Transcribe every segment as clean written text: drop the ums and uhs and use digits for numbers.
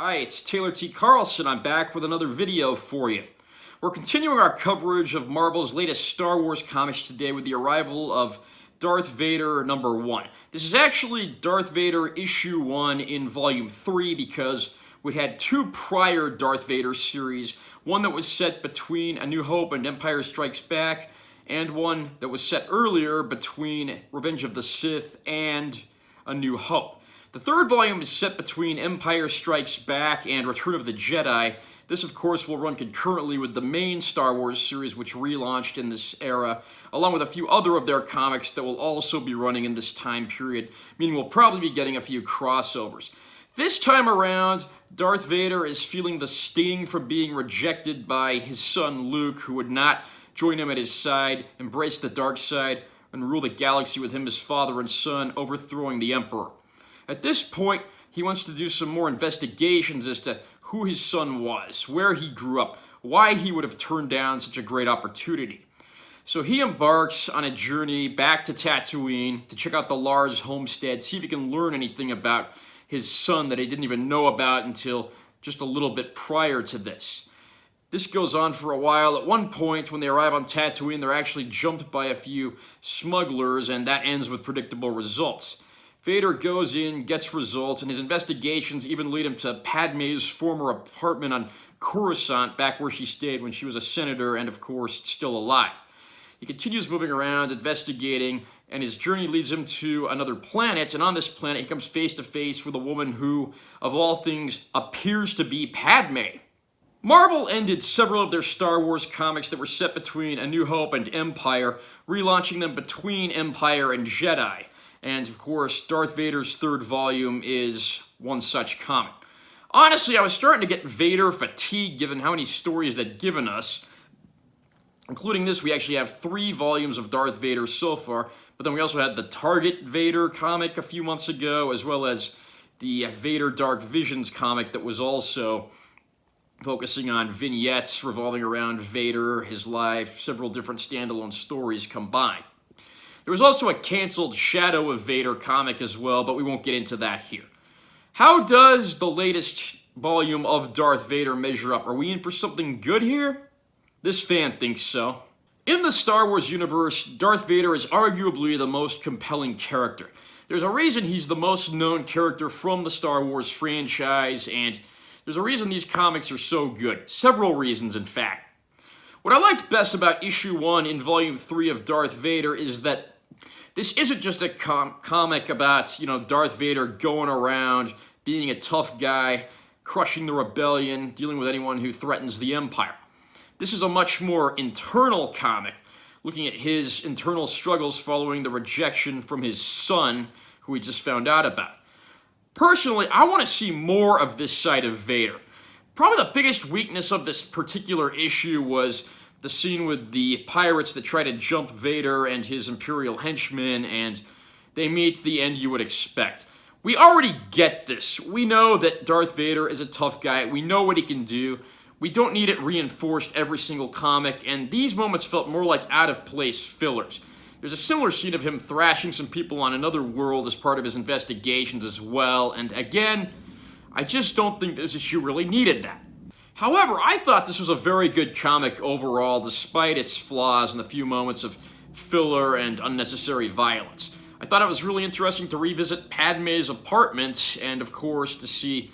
Hi, it's Taylor T. Carlson. I'm back with another video for you. We're continuing our coverage of Marvel's latest Star Wars comics today with the arrival of Darth Vader #1. This is actually Darth Vader issue 1 in volume 3 because we had two prior Darth Vader series, one that was set between A New Hope and Empire Strikes Back, and one that was set earlier between Revenge of the Sith and A New Hope. The third volume is set between Empire Strikes Back and Return of the Jedi. This, of course, will run concurrently with the main Star Wars series, which relaunched in this era, along with a few other of their comics that will also be running in this time period, meaning we'll probably be getting a few crossovers. This time around, Darth Vader is feeling the sting from being rejected by his son Luke, who would not join him at his side, embrace the dark side, and rule the galaxy with him as father and son, overthrowing the Emperor. At this point, he wants to do some more investigations as to who his son was, where he grew up, why he would have turned down such a great opportunity. So he embarks on a journey back to Tatooine to check out the Lars homestead, see if he can learn anything about his son that he didn't even know about until just a little bit prior to this. This goes on for a while. At one point, when they arrive on Tatooine, they're actually jumped by a few smugglers, and that ends with predictable results. Vader goes in, gets results, and his investigations even lead him to Padme's former apartment on Coruscant, back where she stayed when she was a senator and, of course, still alive. He continues moving around, investigating, and his journey leads him to another planet, and on this planet he comes face to face with a woman who, of all things, appears to be Padme. Marvel ended several of their Star Wars comics that were set between A New Hope and Empire, relaunching them between Empire and Jedi. And, of course, Darth Vader's third volume is one such comic. Honestly, I was starting to get Vader fatigue given how many stories they'd given us. Including this, we actually have 3 volumes of Darth Vader so far, but then we also had the Target Vader comic a few months ago, as well as the Vader Dark Visions comic that was also focusing on vignettes revolving around Vader, his life, several different standalone stories combined. There was also a canceled Shadow of Vader comic as well, but we won't get into that here. How does the latest volume of Darth Vader measure up? Are we in for something good here? This fan thinks so. In the Star Wars universe, Darth Vader is arguably the most compelling character. There's a reason he's the most known character from the Star Wars franchise, and there's a reason these comics are so good. Several reasons, in fact. What I liked best about issue 1 in volume 3 of Darth Vader is that this isn't just a comic about, Darth Vader going around, being a tough guy, crushing the rebellion, dealing with anyone who threatens the Empire. This is a much more internal comic, looking at his internal struggles following the rejection from his son, who we just found out about. Personally, I want to see more of this side of Vader. Probably the biggest weakness of this particular issue was the scene with the pirates that try to jump Vader and his Imperial henchmen, and they meet the end you would expect. We already get this. We know that Darth Vader is a tough guy. We know what he can do. We don't need it reinforced every single comic, and these moments felt more like out-of-place fillers. There's a similar scene of him thrashing some people on another world as part of his investigations as well, and again, I just don't think this issue really needed that. However, I thought this was a very good comic overall, despite its flaws and the few moments of filler and unnecessary violence. I thought it was really interesting to revisit Padme's apartment, and of course to see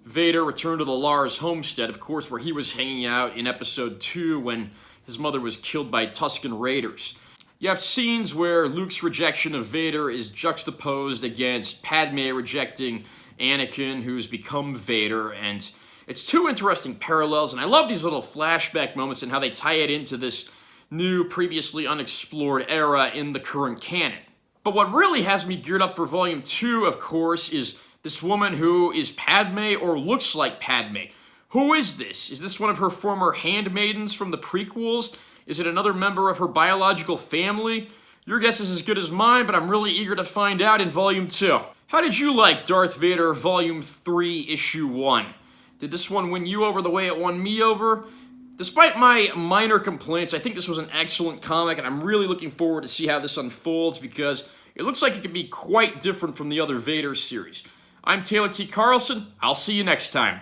Vader return to the Lars homestead, of course where he was hanging out in episode 2 when his mother was killed by Tusken Raiders. You have scenes where Luke's rejection of Vader is juxtaposed against Padme rejecting Anakin, who's become Vader, and it's two interesting parallels, and I love these little flashback moments and how they tie it into this new, previously unexplored era in the current canon. But what really has me geared up for Volume 2, of course, is this woman who is Padme or looks like Padme. Who is this? Is this one of her former handmaidens from the prequels? Is it another member of her biological family? Your guess is as good as mine, but I'm really eager to find out in Volume 2. How did you like Darth Vader Volume 3, Issue 1? Did this one win you over the way it won me over? Despite my minor complaints, I think this was an excellent comic, and I'm really looking forward to see how this unfolds because it looks like it could be quite different from the other Vader series. I'm Taylor T. Carlson. I'll see you next time.